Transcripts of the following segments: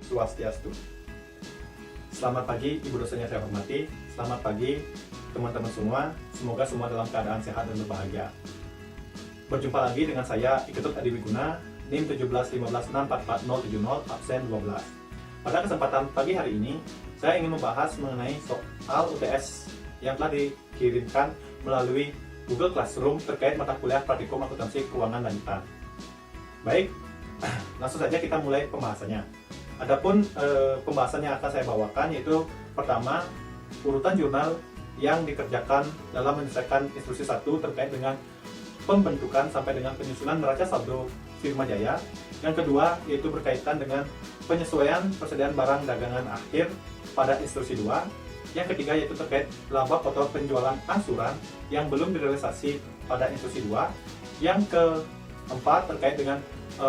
Swastiastu. Selamat pagi Ibu dosen yang saya hormati, selamat pagi teman-teman semua, semoga semua dalam keadaan sehat dan berbahagia. Berjumpa lagi dengan saya Iketut Adi Wiguna, NIM 17156444070, absen 12. Pada kesempatan pagi hari ini, saya ingin membahas mengenai soal UTS yang telah dikirimkan melalui Google Classroom terkait mata kuliah Praktikum Akuntansi Keuangan Lanjutan. Baik, langsung saja kita mulai pembahasannya. Adapun pembahasan yang akan saya bawakan yaitu pertama, urutan jurnal yang dikerjakan dalam menyelesaikan instruksi 1 terkait dengan pembentukan sampai dengan penyusunan neraca saldo firma jaya. Yang kedua yaitu berkaitan dengan penyesuaian persediaan barang dagangan akhir pada instruksi 2. Yang ketiga yaitu terkait laba kotor penjualan angsuran yang belum direalisasi pada instruksi 2. Yang keempat terkait dengan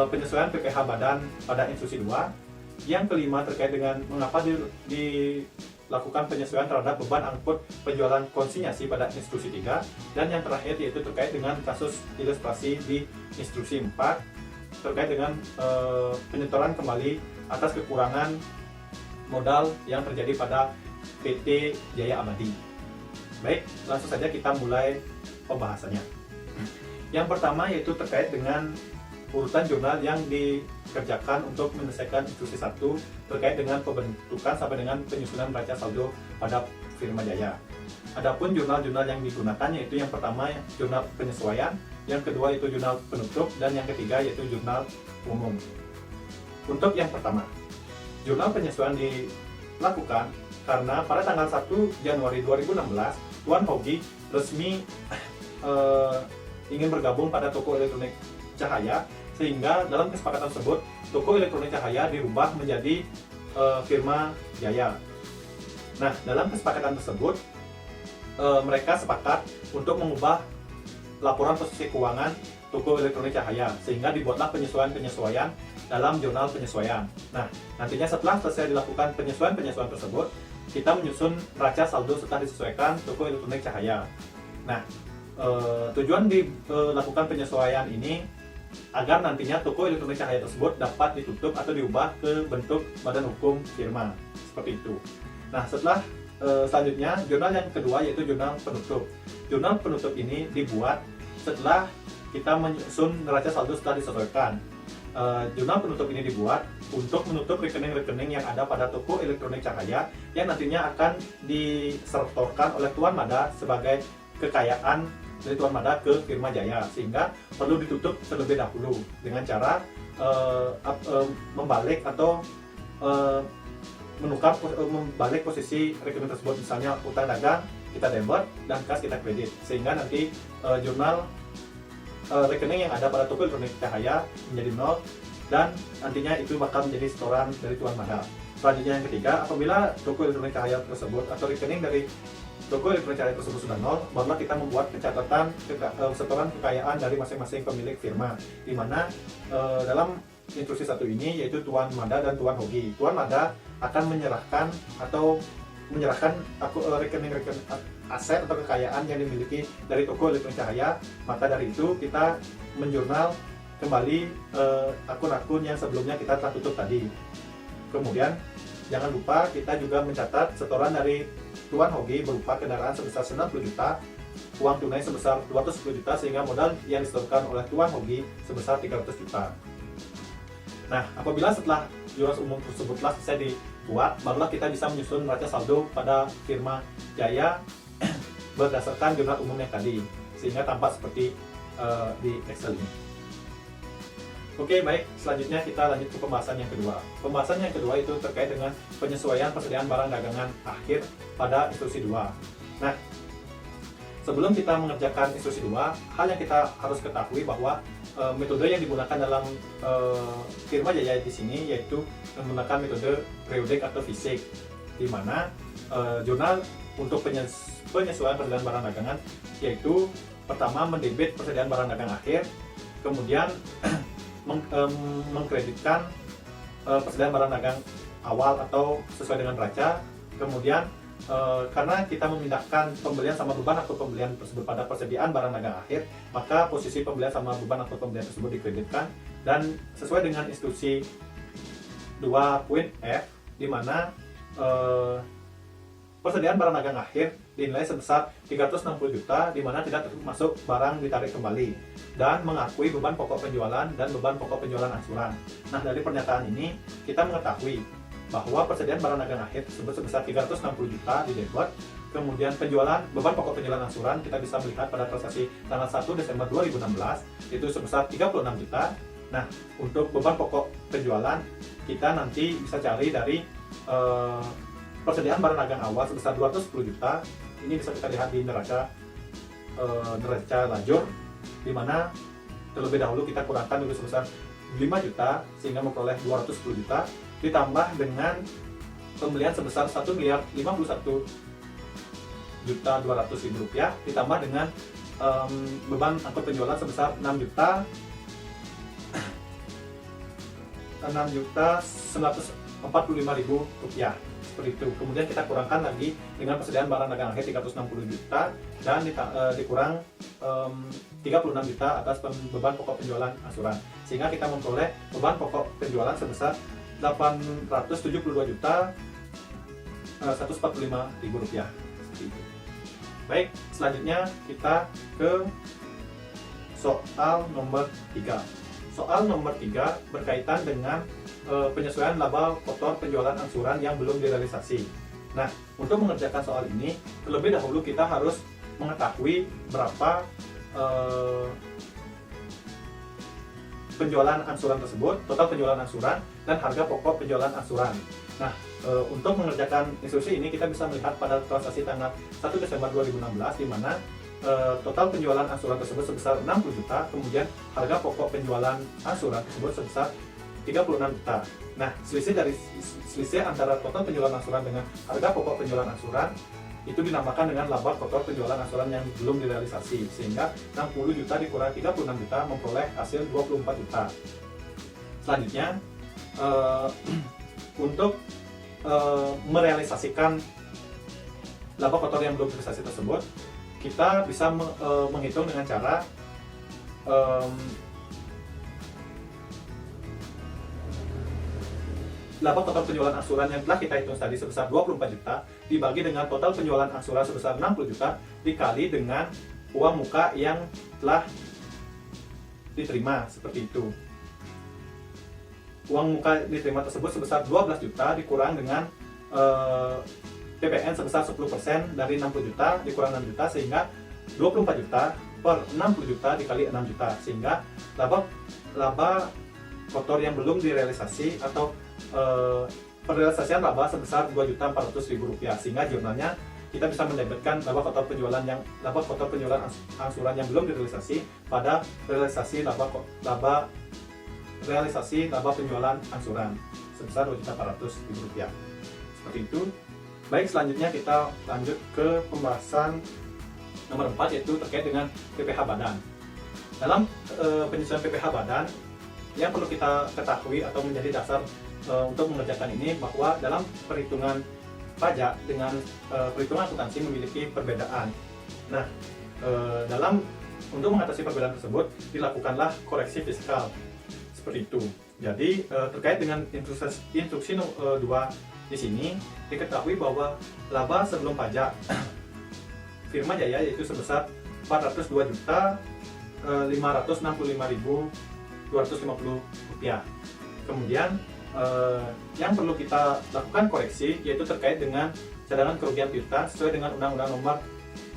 penyesuaian PPh badan pada instruksi 2. Yang kelima terkait dengan mengapa dilakukan penyesuaian terhadap beban angkut penjualan konsinyasi pada instruksi 3. Dan yang terakhir yaitu terkait dengan kasus ilustrasi di instruksi 4 terkait dengan penyetoran kembali atas kekurangan modal yang terjadi pada PT Jaya Abadi. Baik, langsung saja kita mulai pembahasannya. Yang pertama yaitu terkait dengan urutan jurnal yang dikerjakan untuk menyelesaikan instruksi 1 terkait dengan pembentukan sampai dengan penyusunan neraca saldo pada firma jaya. Adapun jurnal-jurnal yang digunakan yaitu yang pertama jurnal penyesuaian, yang kedua yaitu jurnal penutup, dan yang ketiga yaitu jurnal umum. Untuk yang pertama, jurnal penyesuaian dilakukan karena pada tanggal 1 Januari 2016 Tuan Hogi resmi ingin bergabung pada toko elektronik Cahaya, sehingga dalam kesepakatan tersebut toko elektronik Cahaya dirubah menjadi firma Jaya. Nah, dalam kesepakatan tersebut mereka sepakat untuk mengubah laporan posisi keuangan toko elektronik Cahaya, sehingga dibuatlah penyesuaian-penyesuaian dalam jurnal penyesuaian. Nah, nantinya setelah selesai dilakukan penyesuaian-penyesuaian tersebut, kita menyusun neraca saldo setelah disesuaikan toko elektronik Cahaya. Nah, tujuan dilakukan penyesuaian ini agar nantinya toko elektronik Cahaya tersebut dapat ditutup atau diubah ke bentuk badan hukum firma, seperti itu. Nah, setelah selanjutnya jurnal yang kedua yaitu jurnal penutup. Jurnal penutup ini dibuat setelah kita menyusun neraca saldo setelah disesuaikan. Jurnal penutup ini dibuat untuk menutup rekening-rekening yang ada pada toko elektronik Cahaya yang nantinya akan disetorkan oleh Tuan Mada sebagai kekayaan dari Tuan Mada ke firma Jaya, sehingga perlu ditutup terlebih dahulu dengan cara membalik atau membalik posisi rekening tersebut, misalnya utang dagang kita debit dan kas kita kredit, sehingga nanti jurnal rekening yang ada pada toko elektronik Cahaya menjadi 0 dan nantinya itu bakal menjadi setoran dari Tuan Mada. Selanjutnya yang ketiga, apabila toko elektronik Cahaya tersebut atau rekening dari toko elektronik Cahaya tersebut sudah 0, barulah kita membuat pencatatan setoran kekayaan dari masing-masing pemilik firma, di mana dalam instruksi 1 ini yaitu Tuan Mada dan Tuan Hogi. Tuan Mada akan menyerahkan rekening-rekening aset atau kekayaan yang dimiliki dari toko elektronik Cahaya. Maka dari itu kita menjurnal kembali akun-akun yang sebelumnya kita telah tutup tadi. Kemudian jangan lupa kita juga mencatat setoran dari Tuan Hogi berupa kendaraan sebesar 90 juta, uang tunai sebesar 210 juta, sehingga modal yang disetorkan oleh Tuan Hogi sebesar 300 juta. Nah, apabila setelah jurnal umum tersebut telah selesai dibuat, barulah kita bisa menyusun neraca saldo pada firma Jaya berdasarkan jurnal umum yang tadi, sehingga tampak seperti di Excel ini. Oke, baik, selanjutnya kita lanjut ke pembahasan yang kedua. Pembahasan yang kedua itu terkait dengan penyesuaian persediaan barang dagangan akhir pada instruksi 2. Nah, sebelum kita mengerjakan instruksi 2, hal yang kita harus ketahui bahwa metode yang digunakan dalam firma Jaya di sini yaitu menggunakan metode periodik atau fisik, di mana jurnal untuk penyesuaian persediaan barang dagangan yaitu pertama mendebit persediaan barang dagang akhir, kemudian mengkreditkan persediaan barang dagang awal atau sesuai dengan neraca, kemudian karena kita memindahkan pembelian sama beban atau pembelian tersebut pada persediaan barang dagang akhir, maka posisi pembelian sama beban atau pembelian tersebut dikreditkan, dan sesuai dengan instruksi 2.F, di mana persediaan barang dagang akhir dinilai sebesar 360 juta, di mana tidak termasuk barang ditarik kembali, dan mengakui beban pokok penjualan dan beban pokok penjualan angsuran. Nah, dari pernyataan ini kita mengetahui bahwa persediaan barang dagang akhir tersebut sebesar 360 juta di debit. Kemudian penjualan, beban pokok penjualan angsuran kita bisa melihat pada transaksi tanggal 1 Desember 2016 itu sebesar 36 juta. Nah, untuk beban pokok penjualan kita nanti bisa cari dari persediaan barang dagang awal sebesar 210 juta. Ini bisa kita lihat di neraca lajur, di mana terlebih dahulu kita kurangkan dulu sebesar 5 juta sehingga memperoleh 210 juta, ditambah dengan pembelian sebesar 1 miliar 51 juta 200 ribu rupiah, ditambah dengan beban angkut penjualan sebesar 6 juta 945 ribu rupiah, seperti itu. Kemudian kita kurangkan lagi dengan persediaan barang dagang akhir 360 juta dan dikurang 36 juta atas beban pokok penjualan angsuran, sehingga kita memperoleh beban pokok penjualan sebesar 872 juta 145 ribu rupiah, seperti itu. Baik, selanjutnya kita ke soal nomor 3. Soal nomor 3 berkaitan dengan penyesuaian laba kotor penjualan angsuran yang belum direalisasi. Nah, untuk mengerjakan soal ini, terlebih dahulu kita harus mengetahui berapa penjualan angsuran tersebut, total penjualan angsuran, dan harga pokok penjualan angsuran. Nah, untuk mengerjakan instruksi ini kita bisa melihat pada transaksi tanggal 1 Desember 2016, di mana total penjualan angsuran tersebut sebesar 60 juta, kemudian harga pokok penjualan angsuran tersebut sebesar 36 juta. Nah, selisih antara total penjualan angsuran dengan harga pokok penjualan angsuran itu dinamakan dengan laba kotor penjualan angsuran yang belum direalisasi, sehingga 60 juta dikurangi 36 juta memperoleh hasil 24 juta. Selanjutnya, untuk merealisasikan laba kotor yang belum direalisasi tersebut, kita bisa menghitung dengan cara laba kotor penjualan angsuran yang telah kita hitung tadi sebesar 24 juta dibagi dengan total penjualan angsuran sebesar 60 juta dikali dengan uang muka yang telah diterima, seperti itu. Uang muka diterima tersebut sebesar 12 juta dikurang dengan PPN sebesar 10% dari 60 juta dikurang 6 juta, sehingga 24 juta per 60 juta dikali 6 juta, sehingga laba kotor yang belum direalisasi atau perealisasian laba sebesar 2.400.000 rupiah, sehingga jurnalnya kita bisa mendebitkan laba kotor penjualan angsuran yang belum direalisasi pada realisasi laba penjualan angsuran sebesar 2.400.000 rupiah, seperti itu. Baik, selanjutnya kita lanjut ke pembahasan nomor 4, yaitu terkait dengan PPh badan. Dalam penyesuaian PPh badan, yang perlu kita ketahui atau menjadi dasar untuk mengerjakan ini, bahwa dalam perhitungan pajak dengan perhitungan akuntansi memiliki perbedaan. Nah, untuk mengatasi perbedaan tersebut dilakukanlah koreksi fiskal, seperti itu. Jadi terkait dengan instruksi 2 di sini diketahui bahwa laba sebelum pajak Firma Jaya yaitu sebesar 402.565.250 rupiah. Kemudian yang perlu kita lakukan koreksi yaitu terkait dengan cadangan kerugian piutang sesuai dengan Undang-Undang Nomor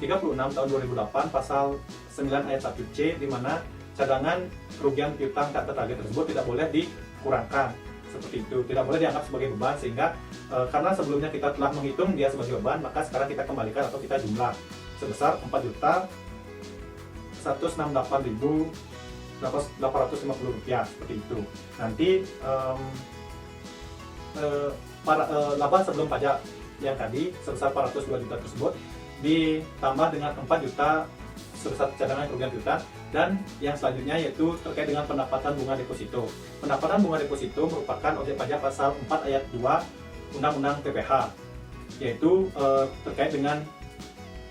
36 Tahun 2008 Pasal 9 Ayat 1C, di mana cadangan kerugian piutang tak tertagih tersebut tidak boleh dikurangkan, seperti itu, tidak boleh dianggap sebagai beban, sehingga karena sebelumnya kita telah menghitung dia sebagai beban, maka sekarang kita kembalikan atau kita jumlah sebesar 4.168.850 rupiah, seperti itu. Nanti laba sebelum pajak yang tadi sebesar 402 juta tersebut ditambah dengan 4 juta sebesar cadangan kerugian piutang, dan yang selanjutnya yaitu terkait dengan pendapatan bunga deposito. Pendapatan bunga deposito merupakan objek pajak pasal 4 ayat 2 Undang-Undang PPh, yaitu terkait dengan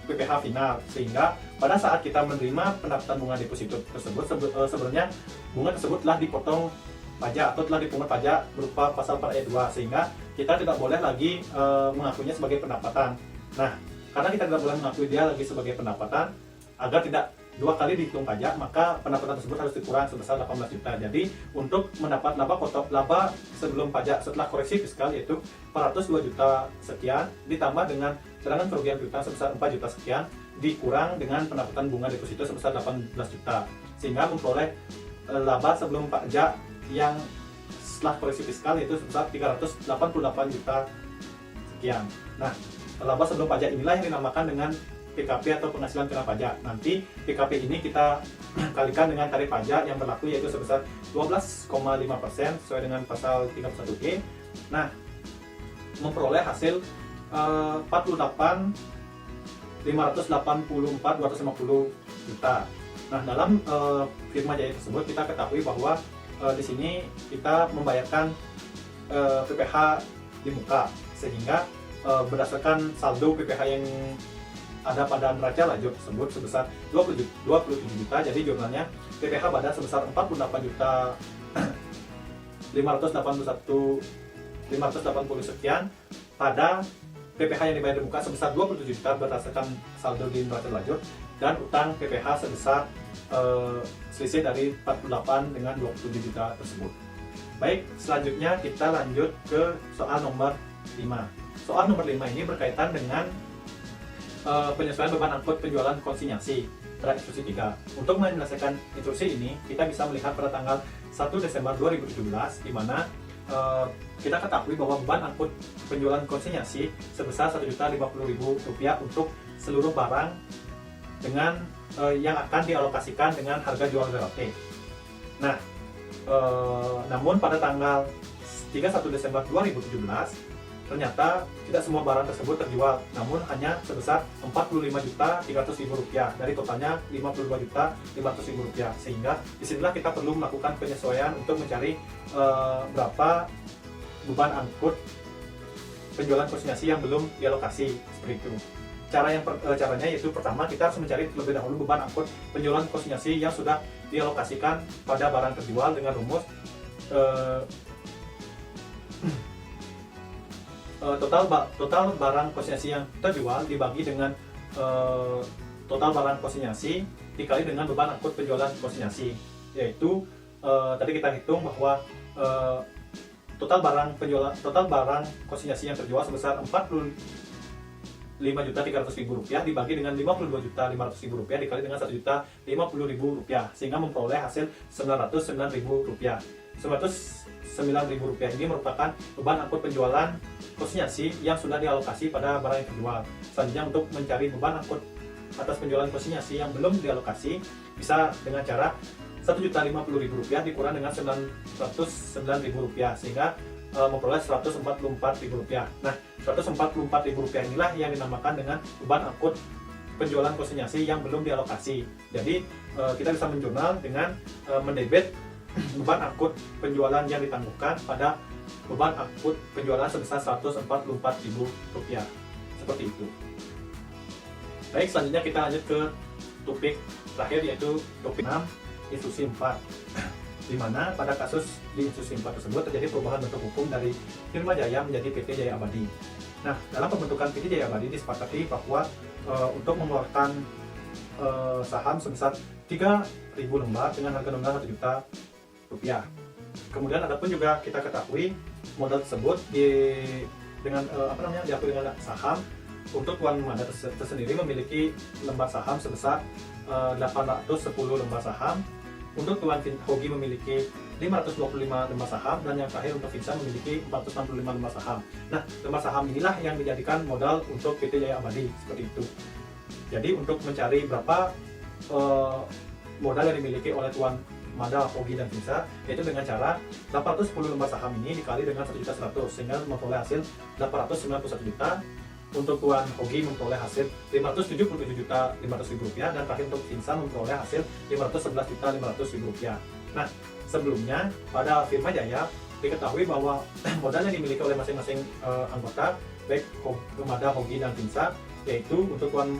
PPh final, sehingga pada saat kita menerima pendapatan bunga deposito tersebut sebenarnya bunga tersebut telah dipotong pajak atau telah dipungut pajak berupa pasal 4 ayat 2, sehingga kita tidak boleh lagi mengakuinya sebagai pendapatan. Nah, karena kita tidak boleh mengakui dia lagi sebagai pendapatan, agar tidak 2 kali dihitung pajak, maka pendapatan tersebut harus dikurang sebesar 18 juta. Jadi untuk mendapat laba sebelum pajak setelah koreksi fiskal yaitu 402 juta sekian, ditambah dengan cadangan kerugian piutang sebesar 4 juta sekian, dikurang dengan pendapatan bunga deposito sebesar 18 juta, sehingga memperoleh laba sebelum pajak yang setelah koreksi fiskal yaitu sebesar 388 juta sekian. Nah, laba sebelum pajak inilah yang dinamakan dengan PKP atau penghasilan kena pajak. Nanti PKP ini kita kalikan dengan tarif pajak yang berlaku yaitu sebesar 12,5% sesuai dengan pasal 31G. Nah, memperoleh hasil 48.584.250 juta. Nah, dalam firma jaya tersebut kita ketahui bahwa di sini kita membayarkan PPh di muka, sehingga berdasarkan saldo PPh yang ada pada neraca lajur tersebut sebesar 27 juta, jadi jumlahnya PPh badan sebesar 48 juta 580 sekian, pada PPh yang dibayar di muka sebesar 27 juta berdasarkan saldo di neraca lajur, dan utang PPh sebesar selisih dari 48 dengan 27 juta tersebut. Baik, selanjutnya kita lanjut ke soal nomor 5. Soal nomor 5 ini berkaitan dengan penyesuaian beban angkut penjualan konsinyasi pada instruksi 3. Untuk menyelesaikan instruksi ini, kita bisa melihat pada tanggal 1 Desember 2017, di mana kita ketahui bahwa beban angkut penjualan konsinyasi sebesar Rp1.050.000 untuk seluruh barang dengan yang akan dialokasikan dengan harga jual relatif. Nah, namun pada tanggal 31 Desember 2017, ternyata tidak semua barang tersebut terjual, namun hanya sebesar Rp45.300.000 dari totalnya Rp52.500.000, sehingga disinilah kita perlu melakukan penyesuaian untuk mencari berapa beban angkut penjualan konsinyasi yang belum dialokasi, seperti itu. Caranya yaitu pertama kita harus mencari terlebih dahulu beban angkut penjualan konsinyasi yang sudah dialokasikan pada barang terjual dengan rumus total barang konsinyasi yang terjual dibagi dengan total barang konsinyasi dikali dengan beban angkut penjualan konsinyasi, yaitu tadi kita hitung bahwa total barang konsinyasi yang terjual sebesar Rp45.300.000 dibagi dengan Rp52.500.000 dikali dengan Rp1.050.000, sehingga memperoleh hasil Rp909.000. Rp909.000 ini merupakan beban angkut penjualan konsinyasi yang sudah dialokasi pada barang yang terjual. Selanjutnya, untuk mencari beban angkut atas penjualan konsinyasi yang belum dialokasi, bisa dengan cara Rp1.050.000 dikurang dengan Rp909.000, sehingga memperoleh Rp144.000. Nah, Rp144.000 inilah yang dinamakan dengan beban angkut penjualan konsinyasi yang belum dialokasi. Jadi kita bisa menjurnal dengan mendebet beban angkut penjualan yang ditangguhkan pada beban angkut penjualan sebesar Rp144.000, seperti itu. Baik, selanjutnya kita lanjut ke topik terakhir, yaitu topik 6, instruksi 4, di mana pada kasus di instruksi 4 tersebut terjadi perubahan bentuk hukum dari Firma Jaya menjadi PT Jaya Abadi. Nah, dalam pembentukan PT Jaya Abadi disepakati bahwa untuk mengeluarkan saham sebesar 3.000 lembar dengan harga nominal Rp1 juta. Kemudian adapun juga kita ketahui modal tersebut diakui dengan saham. Untuk Tuan Mada tersendiri memiliki lembar saham sebesar 810 lembar saham. Untuk Tuan Hogi memiliki 525 lembar saham, dan yang terakhir untuk Vincent memiliki 465 lembar saham. Nah, lembar saham inilah yang dijadikan modal untuk PT Jaya Abadi, seperti itu. Jadi untuk mencari berapa modal yang dimiliki oleh Tuan Mada, Hogi, dan Vincent, yaitu dengan cara 810 lembar saham ini dikali dengan 1.100.000, sehingga memperoleh hasil 891 juta. Untuk Tuan Hogi memperoleh hasil Rp577.500.000, dan terakhir untuk Vincent memperoleh hasil Rp511.500.000. Nah, sebelumnya pada Firma Jaya diketahui bahwa modal yang dimiliki oleh masing-masing anggota, baik Mada, Hogi, dan Vincent, yaitu untuk Tuan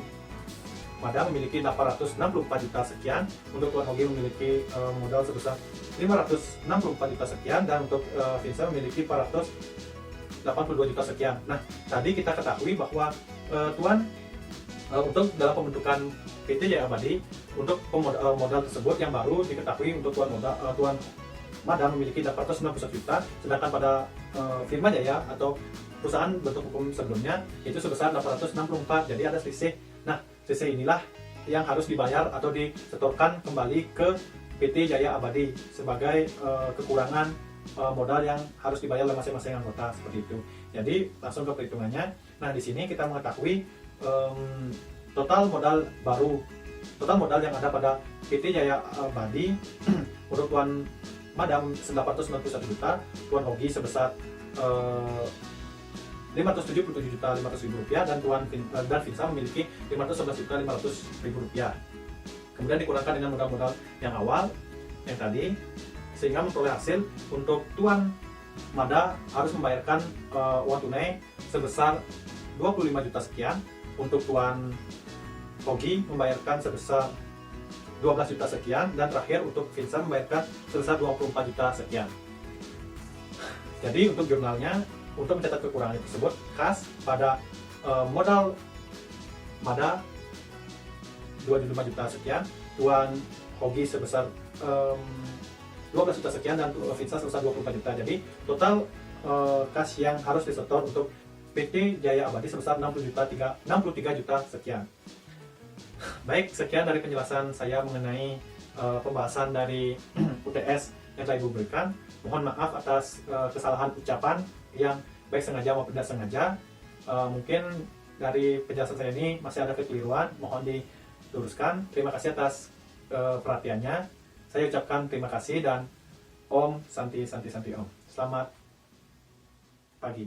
Mada memiliki 864 juta sekian, untuk Tuan Hogi memiliki modal sebesar 564 juta sekian, dan untuk Vincent memiliki 482 juta sekian. Nah, tadi kita ketahui bahwa Tuan untuk dalam pembentukan PT Jaya Abadi, untuk modal tersebut yang baru diketahui untuk Tuan Mada memiliki 491 juta, sedangkan pada firma Jaya atau perusahaan bentuk hukum sebelumnya itu sebesar 864, jadi ada selisih. Nah, selisih inilah yang harus dibayar atau disetorkan kembali ke PT Jaya Abadi sebagai kekurangan modal yang harus dibayar oleh masing-masing anggota, seperti itu. Jadi langsung ke perhitungannya. Nah, di sini kita mengetahui total modal yang ada pada PT Jaya Abadi untuk Tuan Madam 891 juta, Tuan Hogi sebesar 577 juta 500 ribu rupiah, dan Vincent memiliki 511 juta 500 ribu rupiah. Kemudian dikurangkan dengan modal-modal yang awal yang tadi, sehingga memperoleh hasil untuk Tuan Mada harus membayarkan uang tunai sebesar 25 juta sekian, untuk Tuan Hogi membayarkan sebesar 12 juta sekian, dan terakhir untuk Vincent membayarkan sebesar 24 juta sekian. Jadi untuk jurnalnya, untuk mencatat kekurangan tersebut khas pada modal Mada 25 juta sekian, Tuan Hogi sebesar 12 juta sekian, dan Vincent sebesar 24 juta. Jadi total kas yang harus disetor untuk PT Jaya Abadi sebesar 63 juta sekian. Baik, sekian dari penjelasan saya mengenai pembahasan dari UTS yang telah Ibu berikan. Mohon maaf atas kesalahan ucapan yang baik sengaja maupun tidak sengaja. Mungkin dari penjelasan saya ini masih ada kekeliruan, mohon diluruskan. Terima kasih atas perhatiannya. Saya ucapkan terima kasih, dan Om Santi Santi Santi Om. Selamat pagi.